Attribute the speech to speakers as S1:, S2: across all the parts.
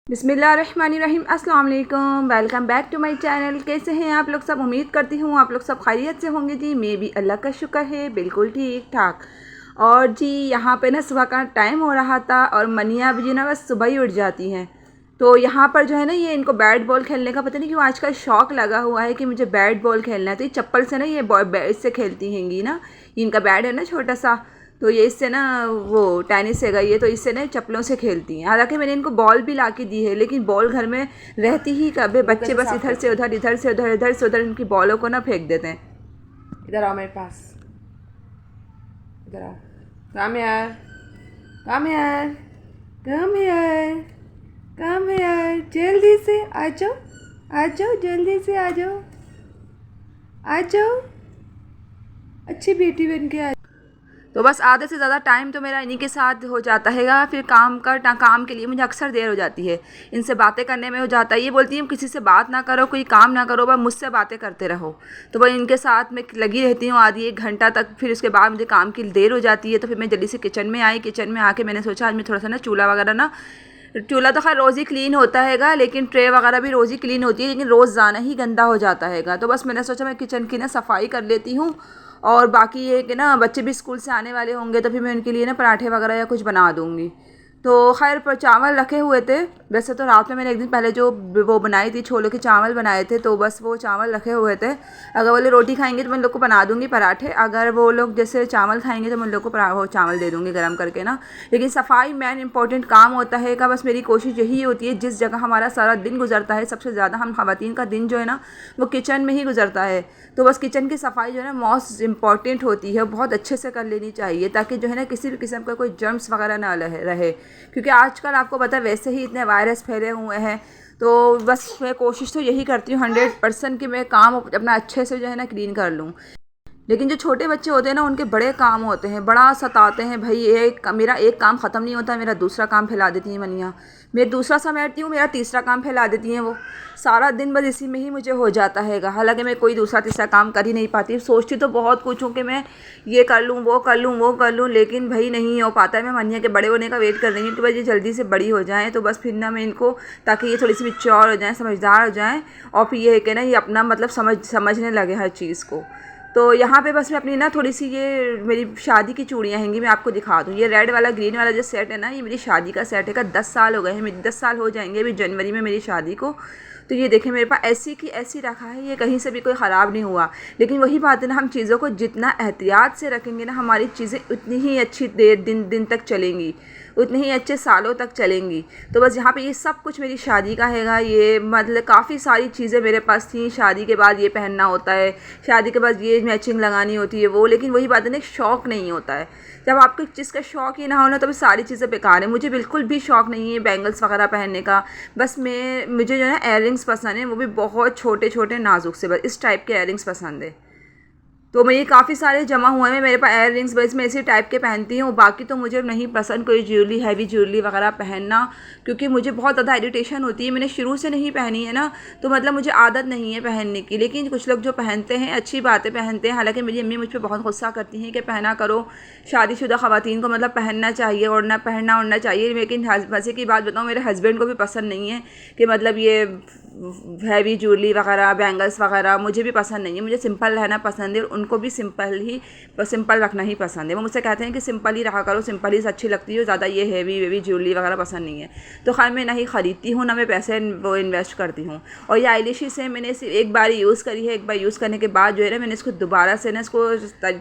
S1: बिस्मिल्लाहिर्रहमानिर्रहीम, अस्सलाम वालेकुम। Welcome back to my channel. कैसे हैं आप लोग सब? उम्मीद करती हूँ आप लोग सब खैरियत से होंगे जी। मैं भी अल्लाह का शुक्र है बिल्कुल ठीक ठाक। और जी यहाँ पे ना सुबह का टाइम हो रहा था और मनिया भी ना बस सुबह ही उठ जाती हैं। तो यहाँ पर जो है ना ये इनको बैट बॉल खेलने का पता नहीं क्यों आजकल शौक़ लगा हुआ है कि मुझे बैट बॉल खेलना है। तो ये चप्पल से ना ये इससे खेलती हैंगी ना, इनका बैट है ना छोटा सा, तो ये इससे ना वो टेनिस है ये, तो इससे ना चप्पलों से खेलती हैं। हालांकि मैंने इनको बॉल भी ला के दी है, लेकिन बॉल घर में रहती ही कभी बच्चे बस इधर से उधर इधर से उधर इधर से उधर इनकी बॉलों को ना फेंक देते हैं।
S2: इधर आओ मेरे पास, इधर आओ। कम यार, कम यार, कम यार, कम यार, जल्दी से आ जाओ, आ जाओ, जल्दी से आ जाओ, आ जाओ, अच्छी बेटी बन के आ।
S1: तो बस आधे से ज़्यादा टाइम तो मेरा इन्हीं के साथ हो जाता है। फिर काम के लिए मुझे अक्सर देर हो जाती है, इनसे बातें करने में हो जाता है। ये बोलती है किसी से बात ना करो, कोई काम ना करो, बस मुझसे बातें करते रहो। तो वह इनके साथ मैं लगी रहती हूँ आधी एक घंटा तक। फिर उसके बाद मुझे काम की देर हो जाती है, तो फिर मैं जल्दी से किचन में आई। किचन में आके मैंने सोचा आज मैं थोड़ा सा ना चूल्हा वगैरह ना, चूल्हा तो खैर रोज़ ही क्लीन होता हैगा, लेकिन ट्रे वगैरह भी रोज़ ही क्लीन होती है, लेकिन रोज़ाना ही गंदा हो जाता हैगा। तो बस मैंने सोचा मैं किचन की ना सफाई कर लेती हूँ। और बाकी ये कि ना बच्चे भी स्कूल से आने वाले होंगे, तो फिर मैं उनके लिए ना पराठे वगैरह या कुछ बना दूँगी। तो खैर पर चावल रखे हुए थे। वैसे तो रात में मैंने एक दिन पहले जो वो बनाई थी, छोले के चावल बनाए थे, तो बस वो चावल रखे हुए थे। अगर वो लोग रोटी खाएंगे तो मैं उन लोग को बना दूँगी पराठे, अगर वो लोग जैसे चावल खाएंगे तो मैं उन लोग को वो चावल दे दूँगी गर्म करके ना। लेकिन सफाई मेन इंपॉर्टेंट काम होता है का, बस मेरी कोशिश यही होती है जिस जगह हमारा सारा दिन गुजरता है, सबसे ज़्यादा हम ख़वातीन का दिन जो है ना वो किचन में ही गुजरता है। तो बस किचन की सफाई जो है ना मोस्ट इम्पॉर्टेंट होती है, बहुत अच्छे से कर लेनी चाहिए, ताकि जो है ना किसी भी किस्म का कोई जर्म्स वगैरह ना रहे। क्योंकि आजकल आपको पता है वैसे ही इतने वायरस फैले हुए हैं। तो बस मैं कोशिश तो यही करती हूँ 100% कि मैं काम अपना अच्छे से जो है ना क्लीन कर लूँ। लेकिन जो छोटे बच्चे होते हैं ना उनके बड़े काम होते हैं, बड़ा सताते हैं भाई। मेरा एक काम ख़त्म नहीं होता, मेरा दूसरा काम फैला देती हैं मनिया। मैं दूसरा समेटती हूँ, मेरा तीसरा काम फैला देती हैं वो। सारा दिन बस इसी में ही मुझे हो जाता हैगा। हालांकि मैं कोई दूसरा तीसरा काम कर ही नहीं पाती। सोचती तो बहुत कुछ हूँ कि मैं ये कर लूँ, वो कर लूँ, वो कर लूँ, लेकिन भाई नहीं हो पाता है। मैं मनिया के बड़े होने का वेट कर रही हूँ कि भाई ये जल्दी से बड़ी हो जाएँ, तो बस फिर ना मैं इनको, ताकि ये थोड़ी सी मैच्योर हो जाएँ, समझदार हो जाएँ, और फिर ये है कि ना ये अपना मतलब समझने लगे हर चीज़ को। तो यहाँ पे बस मैं अपनी ना थोड़ी सी ये मेरी शादी की चूड़ियाँ हैंगी, मैं आपको दिखा दूँ। ये रेड वाला ग्रीन वाला जो सेट है ना, ये मेरी शादी का सेट है। 10 साल हो गए हैं, मेरी 10 साल हो जाएंगे अभी जनवरी में मेरी शादी को। तो ये देखें मेरे पास ऐसी की ऐसी रखा है, ये कहीं से भी कोई ख़राब नहीं हुआ। लेकिन वही बात है ना, हम चीज़ों को जितना एहतियात से रखेंगे ना, हमारी चीज़ें उतनी ही अच्छी देर दिन तक चलेंगी, उतने ही अच्छे सालों तक चलेंगी। तो बस यहाँ पे ये सब कुछ मेरी शादी का हैगा। ये मतलब काफ़ी सारी चीज़ें मेरे पास थी। शादी के बाद ये पहनना होता है, शादी के बाद ये मैचिंग लगानी होती है वो। लेकिन वही बात है ना, शौक़ नहीं होता है। जब आपको एक चीज़ का शौक़ ही ना हो ना, तो सारी चीज़ें बेकार है। मुझे बिल्कुल भी शौक़ नहीं है बैंगल्स वगैरह पहनने का। बस मुझे जो है ना इयररिंग्स पसंद है, वो भी बहुत छोटे छोटे नाजुक से, बस इस टाइप के इयररिंग्स पसंद है। तो मेरे काफ़ी सारे जमा हुए हैं मेरे पास इयररिंग्स, बस मैं इसी टाइप के पहनती हूँ। बाकी तो मुझे नहीं पसंद कोई ज्वेलरी, हैवी ज्वेलरी वगैरह पहनना, क्योंकि मुझे बहुत ज़्यादा इरिटेशन होती है। मैंने शुरू से नहीं पहनी है ना, तो मतलब मुझे आदत नहीं है पहनने की। लेकिन कुछ लोग जो पहनते हैं अच्छी बातें पहनते हैं। हालांकि मेरी अम्मी मुझ पर बहुत गुस्सा करती हैं कि पहना करो, शादीशुदा ख़वातीन को मतलब पहनना चाहिए, ओढ़ना चाहिए। लेकिन मज़े की बात बताऊँ, मेरे हस्बैंड को भी पसंद नहीं है कि मतलब ये हैवी ज्वेलरी वगैरह, बैंगल्स वगैरह मुझे भी पसंद नहीं है। मुझे सिंपल रहना पसंद है, और उनको भी सिंपल रखना ही पसंद है। वो मुझसे कहते हैं कि सिंपल ही रखा करो, सिंपल ही अच्छी लगती है, ज़्यादा ये हैवी ज्वेलरी वगैरह पसंद नहीं है। तो खैर मैं नहीं ख़रीदती हूँ, ना मैं पैसे वो इन्वेस्ट करती हूँ। और ये आईलैशेस है, मैंने सिर्फ एक बार यूज़ करी है। एक बार यूज़ करने के बाद जो है ना, मैंने इसको दोबारा से ना इसको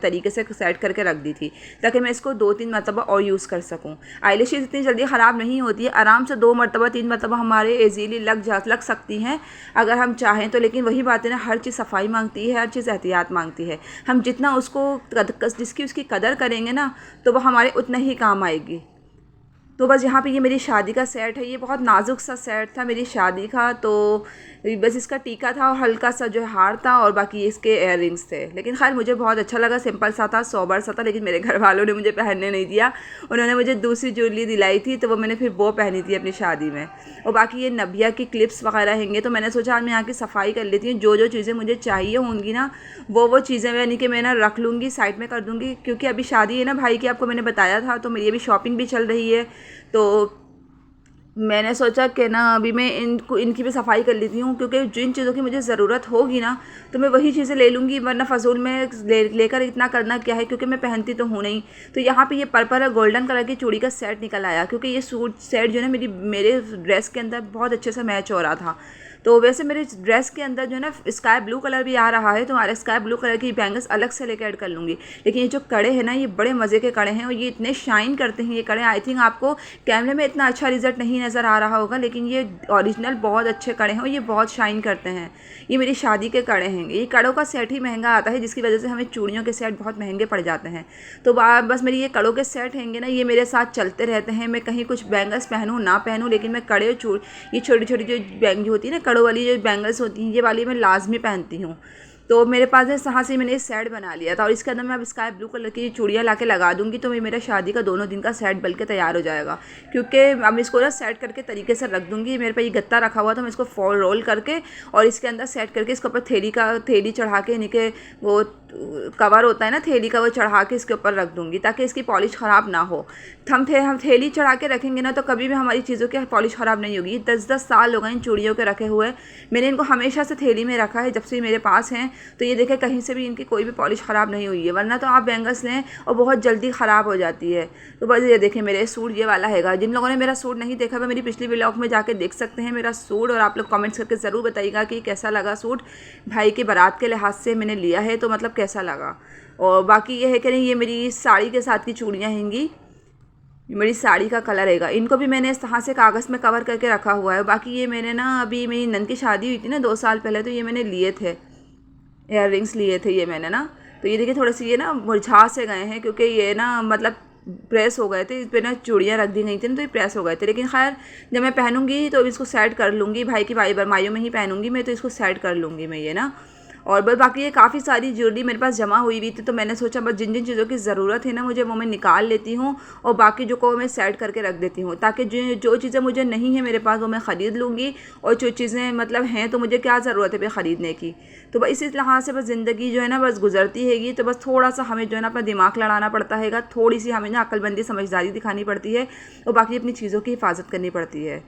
S1: तरीके से सेट करके रख दी थी, ताकि मैं इसको 2-3 मरतबा और यूज़ कर सकूँ। आईलैशेस इतनी जल्दी ख़राब नहीं होती है, आराम से 2 मरतबा 3 मरतबा हमारे ईज़िली लग सकती हैं अगर हम चाहें तो। लेकिन वही बात है ना, हर चीज़ सफाई मांगती है, हर चीज़ एहतियात मांगती है। हम जितना उसको जिसकी उसकी कदर करेंगे ना, तो वो हमारे उतना ही काम आएगी। तो बस यहाँ पे ये मेरी शादी का सेट है। ये बहुत नाजुक सा सेट था मेरी शादी का, तो बस इसका टीका था और हल्का सा जो हार था, और बाकी इसके इयररिंग्स थे। लेकिन खैर मुझे बहुत अच्छा लगा, सिंपल सा था, सोबर सा था। लेकिन मेरे घर वालों ने मुझे पहनने नहीं दिया। उन्होंने मुझे दूसरी ज्वेलरी दिलाई थी, तो वो मैंने फिर वो पहनी थी अपनी शादी में। और बाकी ये नबिया की क्लिप्स वगैरह हैंगे, तो मैंने सोचा आज मैं यहाँ की सफाई कर लेती हूँ। जो चीज़ें मुझे चाहिए होंगी ना, वो चीज़ें यानी कि मैं ना रख लूँगी, साइड में कर दूँगी। क्योंकि अभी शादी है ना भाई की, आपको मैंने बताया था, तो मेरी अभी शॉपिंग भी चल रही है। तो मैंने सोचा कि ना अभी मैं इनकी भी सफाई कर लेती हूँ, क्योंकि जिन चीज़ों की मुझे ज़रूरत होगी ना तो मैं वही चीज़ें ले लूँगी, वरना फ़ज़ूल में लेकर इतना करना क्या है, क्योंकि मैं पहनती तो हूँ नहीं। तो यहाँ पे ये पर्पल और गोल्डन कलर की चूड़ी का सेट निकल आया, क्योंकि ये सूट सेट जो है ना मेरे ड्रेस के अंदर बहुत अच्छे से मैच हो रहा था। तो वैसे मेरे ड्रेस के अंदर जो है ना स्काई ब्लू कलर भी आ रहा है, तो हमारे स्काई ब्लू कलर की बैंगल्स अलग से लेकर ऐड कर लूँगी। लेकिन ये जो कड़े हैं ना, ये बड़े मज़े के कड़े हैं और ये इतने शाइन करते हैं ये कड़े। आई थिंक आपको कैमरे में इतना अच्छा रिजल्ट नहीं नज़र आ रहा होगा, लेकिन ये ओरिजिनल बहुत अच्छे कड़े हैं और ये बहुत शाइन करते हैं। ये मेरी शादी के कड़े हैं। ये कड़ों का सेट ही महंगा आता है, जिसकी वजह से हमें चूड़ियों के सेट बहुत महंगे पड़ जाते हैं। तो बस मेरी ये कड़ों के सेट हैंगे ना, ये मेरे साथ चलते रहते हैं। मैं कहीं कुछ बैंगल्स पहनूँ ना पहनूँ, लेकिन मैं कड़े और ये छोटी छोटी जो बैंगल होती है ना, कड़ों वाली जो बैंगल्स होती हैं, ये वाली मैं लाजमी पहनती हूँ। तो मेरे पास है, यहाँ से मैंने सेट बना लिया था और इसके अंदर मैं अब स्काई ब्लू कलर की चूड़ियाँ लाके लगा दूँगी, तो मेरा शादी का दोनों दिन का सेट बन के तैयार हो जाएगा। क्योंकि अब इसको ना सेट करके तरीके से रख दूँगी। मेरे पे ये गत्ता रखा हुआ था, मैं इसको फोल्ड रोल करके और इसके अंदर सेट करके इसके ऊपर थैली चढ़ा के, यानी कि वो कवर होता है ना थैली का, वो चढ़ा के इसके ऊपर रख दूँगी ताकि इसकी पॉलिश ख़राब ना हो। हम थैली चढ़ा के रखेंगे ना तो कभी भी हमारी चीज़ों की पॉलिश ख़राब नहीं होगी। 10-10 साल हो गए इन चूड़ियों के रखे हुए। मैंने इनको हमेशा से थैली में रखा है जब से मेरे पास हैं। तो ये देखें, कहीं से भी इनकी कोई भी पॉलिश ख़राब नहीं हुई है, वरना तो आप बैंगल्स लें और बहुत जल्दी ख़राब हो जाती है। तो बस ये देखें, मेरे सूट ये वाला हैगा। जिन लोगों ने मेरा सूट नहीं देखा वह मेरी पिछली व्लॉग में जाके देख सकते हैं मेरा सूट, और आप लोग कमेंट्स करके ज़रूर बताइएगा कि कैसा लगा सूट। भाई की बारात के लिहाज से मैंने लिया है, तो मतलब कैसा लगा। और बाकी ये है कि नहीं, ये मेरी साड़ी के साथ की चूड़ियाँ हैंगी, मेरी साड़ी का कलर हैगा। इनको भी मैंने इस तरह से कागज़ में कवर करके रखा हुआ है। बाकी ये मैंने ना, अभी मेरी नंद की शादी हुई थी ना 2 साल पहले, तो ये मैंने लिए थे, इयर रिंग्स लिए थे ये मैंने ना। तो ये देखिए थोड़े से ये ना मुरझा से गए हैं, क्योंकि ये ना मतलब प्रेस हो गए थे, इस पर ना चूड़ियाँ रख दी गई थी ना, तो ये प्रेस हो गए थे। लेकिन खैर जब मैं पहनूंगी तो इसको सेट कर लूँगी। भाई की बरमाइयों में ही पहनूंगी मैं, तो इसको सेट कर लूँगी मैं ये ना। और बस बाकी ये काफ़ी सारी ज्वेलरी मेरे पास जमा हुई थी, तो मैंने सोचा बस जिन जिन चीज़ों की ज़रूरत है ना मुझे, वो मैं निकाल लेती हूँ और बाकी जो को मैं सेट करके रख देती हूँ, ताकि जो चीज़ें मुझे नहीं है मेरे पास वो मैं ख़रीद लूँगी, और जो चीज़ें मतलब हैं तो मुझे क्या ज़रूरत है फिर ख़रीदने की। तो बस इसी तरह से बस ज़िंदगी जो है ना बस गुजरती हैगी। तो बस थोड़ा सा हमें जो है ना अपना दिमाग लड़ाना पड़ता हैगा, थोड़ी सी हमें ना अक्लमंदी समझदारी दिखानी पड़ती है, और बाकी अपनी चीज़ों की हिफाजत करनी पड़ती है।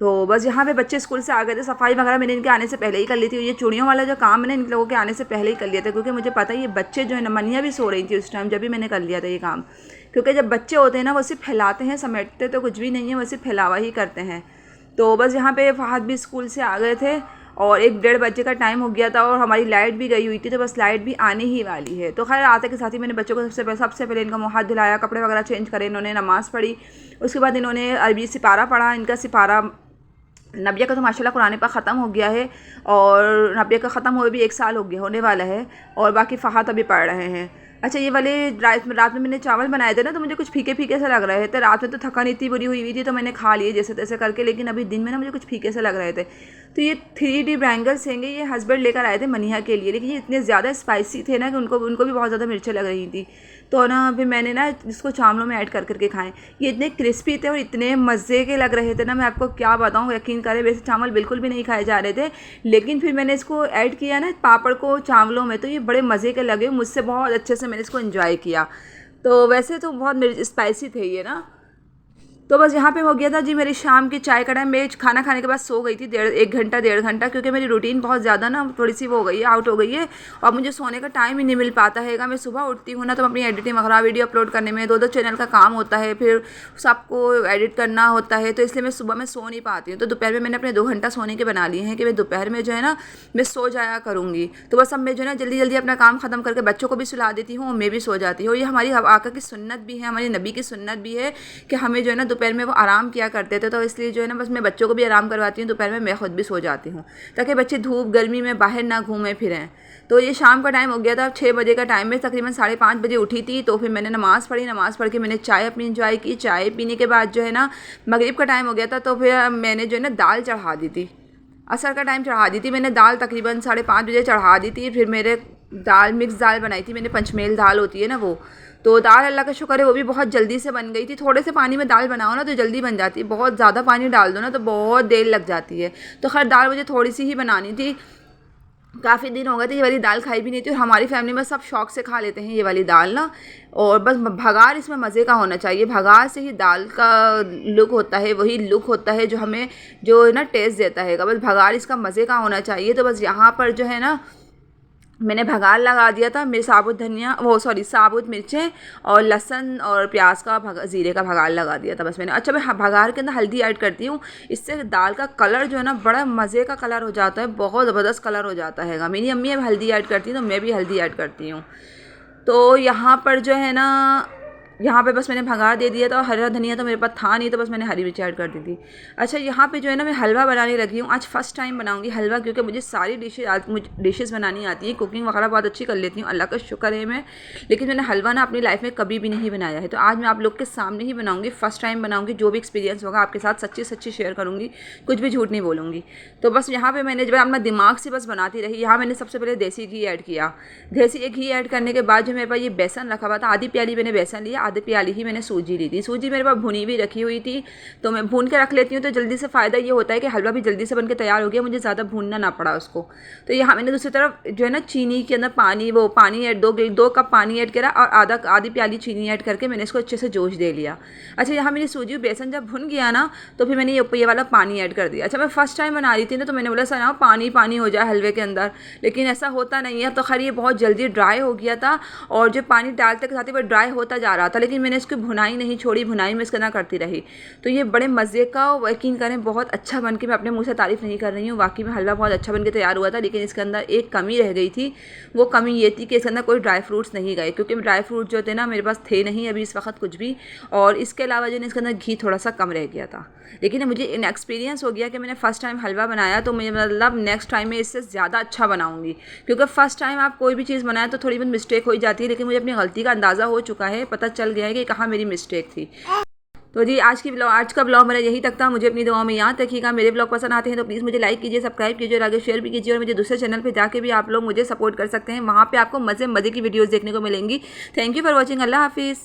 S1: तो बस यहाँ पे बच्चे स्कूल से आ गए थे, सफाई वगैरह मैंने इनके आने से पहले ही कर ली थी। ये चूड़ियों वाला जो काम मैंने इन लोगों के आने से पहले ही कर लिया था, क्योंकि मुझे पता है ये बच्चे जो है ना, मनिया भी सो रही थी उस टाइम जब भी मैंने कर लिया था ये काम। क्योंकि जब बच्चे होते हैं ना वो सिर्फ फैलाते हैं, समेटते तो कुछ भी नहीं है, वो सिर्फ फैलावा ही करते हैं। तो बस यहाँ पे फहद भी स्कूल से आ गए थे और 1-1:30 बजे का टाइम हो गया था, और हमारी लाइट भी गई हुई थी, तो बस लाइट भी आने ही वाली है। तो खैर आते के साथ ही मैंने बच्चों को सबसे पहले इनका मुँह हाथ धुलाया, कपड़े वगैरह चेंज करे, इन्होंने नमाज़ पढ़ी। उसके बाद इन्होंने अरबी सिपारा पढ़ा। इनका सिपारा नबिया का तो माशाल्लाह कुरान पाक ख़त्म हो गया है, और नबिया का ख़त्म हुए भी 1 साल हो गया होने वाला है, और बाकी फ़हात अभी पढ़ रहे हैं। अच्छा, ये वाले रात में मैंने चावल बनाए थे ना, तो मुझे कुछ फीके फीके से लग रहे थे। रात में तो थकान इतनी बुरी हुई थी, तो मैंने खा लिए जैसे तैसे करके, लेकिन अभी दिन में ना मुझे कुछ फीके से लग रहे थे। तो ये 3D बैंगल्स हैंगे, ये हस्बैंड लेकर आए थे मनिया के लिए, लेकिन ये इतने ज़्यादा स्पाइसी थे ना कि उनको भी बहुत ज़्यादा मिर्चें लग रही थी। तो ना फिर मैंने ना इसको चावलों में ऐड करके खाएं। ये इतने क्रिस्पी थे और इतने मज़े के लग रहे थे ना, मैं आपको क्या बताऊँ, यकीन करें। वैसे चावल बिल्कुल भी नहीं खाए जा रहे थे, लेकिन फिर मैंने इसको ऐड किया ना पापड़ को चावलों में, तो ये बड़े मज़े के लगे मुझसे, बहुत अच्छे से मैंने इसको एंजॉय किया। तो वैसे तो बहुत स्पाइसी थे ये ना। तो बस यहाँ पे हो गया था जी मेरी शाम की चाय का टाइम। मैं खाना खाने के बाद सो गई थी 1-1.5 घंटा, क्योंकि मेरी रूटीन बहुत ज़्यादा ना थोड़ी सी वो हो गई है, आउट हो गई है, और मुझे सोने का टाइम ही नहीं मिल पाता हैगा। मैं सुबह उठती हूँ ना तो अपनी एडिटिंग वगैरह वीडियो अपलोड करने में 2-2 चैनल का काम होता है, फिर सबको एडिट करना होता है, तो इसलिए मैं सुबह में सो नहीं पाती हूँ। तो दोपहर में मैंने अपने 2 घंटा सोने के बना लिए हैं कि मैं दोपहर में जो है ना मैं सो जाया करूँगी। तो बस अब मैं जो है ना जल्दी जल्दी अपना काम ख़त्म करके बच्चों को भी सुला देती हूँ और मैं भी सो जाती हूँ। ये हमारी आका की सुन्नत भी है, हमारी नबी की सुन्नत भी है कि हमें जो है ना दोपहर में वो आराम किया करते थे। तो इसलिए जो है ना बस मैं बच्चों को भी आराम करवाती हूँ, दोपहर में मैं खुद भी सो जाती हूँ, ताकि बच्चे धूप गर्मी में बाहर ना घूमें फिरें। तो ये शाम का टाइम हो गया था, 6 बजे का टाइम में तकरीबन 5:30 बजे उठी थी। तो फिर मैंने नमाज़ पढ़ी, नमाज़ पढ़ के मैंने चाय अपनी इंजॉय की। चाय पीने के बाद जो है ना मगरिब का टाइम हो गया था, तो फिर मैंने जो है ना दाल चढ़ा दी थी, असर का टाइम चढ़ा दी थी मैंने दाल, तकरीबन 5:30 बजे चढ़ा दी थी। फिर मेरे दाल मिक्स दाल बनाई थी मैंने, पंचमेल दाल होती है ना वो। तो दाल अल्लाह का शुक्र है वो भी बहुत जल्दी से बन गई थी। थोड़े से पानी में दाल बनाओ ना तो जल्दी बन जाती है, बहुत ज़्यादा पानी डाल दो ना तो बहुत देर लग जाती है। तो खैर दाल मुझे थोड़ी सी ही बनानी थी, काफ़ी दिन हो गए थे ये वाली दाल खाई भी नहीं थी, और हमारी फैमिली में सब शौक से खा लेते हैं ये वाली दाल ना। और बस भगार इसमें मज़े का होना चाहिए, भगार से ही दाल का लुक होता है, वही लुक होता है जो हमें जो है ना टेस्ट देता है, बस भगार इसका मज़े का होना चाहिए। तो बस यहाँ पर जो है ना मैंने भगार लगा दिया था, मेरे साबुत धनिया साबुत मिर्चें और लहसुन और प्याज का ज़ीरे का भगार लगा दिया था बस मैंने। अच्छा, मैं भगार के अंदर हल्दी ऐड करती हूँ, इससे दाल का कलर जो है ना बड़ा मज़े का कलर हो जाता है, बहुत ज़बरदस्त कलर हो जाता है। मेरी अम्मी अब हल्दी ऐड करती है तो मैं भी हल्दी ऐड करती हूँ। तो यहाँ पर जो है ना यहाँ पे बस मैंने भगार दे दिया था, और हरा धनिया तो मेरे पास था नहीं तो बस मैंने हरी मिर्ची ऐड कर दी थी। अच्छा, यहाँ पे जो है ना मैं हलवा बनाने लगी हूँ, आज फर्स्ट टाइम बनाऊँगी हलवा, क्योंकि मुझे सारी डिशेज़ बनानी आती है, कुकिंग वगैरह बहुत अच्छी कर लेती हूँ, अल्लाह का शुक्र है मैं। लेकिन मैंने हलवा ना अपनी लाइफ में कभी भी नहीं बनाया है, तो आज मैं आप लोग के सामने ही बनाऊँगी, फर्स्ट टाइम बनाऊँगी। जो भी एक्सपीरियंस होगा आपके साथ सच्ची शेयर करूँगी, कुछ भी झूठ नहीं बोलूँगी। तो बस यहाँ पर मैंने जब अपना दिमाग से बस बनाती रही, यहाँ मैंने सबसे पहले देसी घी ऐड किया। देसी घी ऐड करने के बाद जो मेरे पास ये बेसन रखा हुआ था, आधी प्याली मैंने बेसन लिया, आधी प्याली ही मैंने सूजी ली थी। सूजी मेरे पास भुनी भी रखी हुई थी, तो मैं भून के रख लेती हूँ, तो जल्दी से फ़ायदा ये होता है कि हलवा भी जल्दी से बन के तैयार हो गया, मुझे ज़्यादा भूनना ना पड़ा उसको। तो यहाँ मैंने दूसरी तरफ जो है ना चीनी के अंदर पानी ऐड 2 कप पानी ऐड करा, और आधी प्याली चीनी ऐड करके मैंने इसको अच्छे से जोश दे लिया। अच्छा, यहाँ मेरी सूजी बेसन जब भुन गया ना, तो फिर मैंने ये वाला पानी ऐड कर दिया। अच्छा, मैं फर्स्ट टाइम बना रही थी ना, तो मैंने बोला सर ना पानी हो जाए हलवे के अंदर, लेकिन ऐसा होता नहीं है। तो खैर ये बहुत जल्दी ड्राई हो गया था, और जो पानी डालते के साथ ही वो ड्राई होता जा रहा था, लेकिन मैंने इसकी भुनाई नहीं छोड़ी, भुनाई में इसका ना करती रही। तो ये बड़े मज़े का, यकीन करें बहुत अच्छा बन के, मैं अपने मुँह से तारीफ़ नहीं कर रही हूँ, वाकई में हलवा बहुत अच्छा बन के तैयार हुआ था। लेकिन इसके अंदर एक कमी रह गई थी, वो कमी ये थी कि इसके अंदर कोई ड्राई फ्रूट्स नहीं गए, क्योंकि ड्राई फ्रूट जो थे ना मेरे पास थे नहीं अभी इस वक्त कुछ भी, और इसके अलावा जो इसके अंदर घी थोड़ा सा कम रह गया था। लेकिन मुझे इन एक्सपीरियंस हो गया कि मैंने फ़र्स्ट टाइम हलवा बनाया, तो मुझे मतलब नेक्स्ट टाइम में इससे ज़्यादा अच्छा बनाऊँगी, क्योंकि फ़र्स्ट टाइम आप कोई भी चीज़ बनाए तो थोड़ी बहुत मिस्टेक हो जाती है, लेकिन मुझे अपनी गलती का अंदाज़ा हो चुका है, पता चल गया है कि कहाँ मेरी मिस्टेक थी। तो जी आज का ब्लॉग मेरा यही तक था। मुझे अपनी दुआओं में याद रखिएगा। मेरे ब्लॉग पसंद आते हैं तो प्लीज़ मुझे लाइक कीजिए, सब्सक्राइब कीजिए और आगे शेयर भी कीजिए, और मुझे दूसरे चैनल पे जाके भी आप लोग मुझे सपोर्ट कर सकते हैं, वहाँ पे आपको मज़े की वीडियोज़ देखने को मिलेंगी। Thank you for watching. अल्लाह हाफिज़।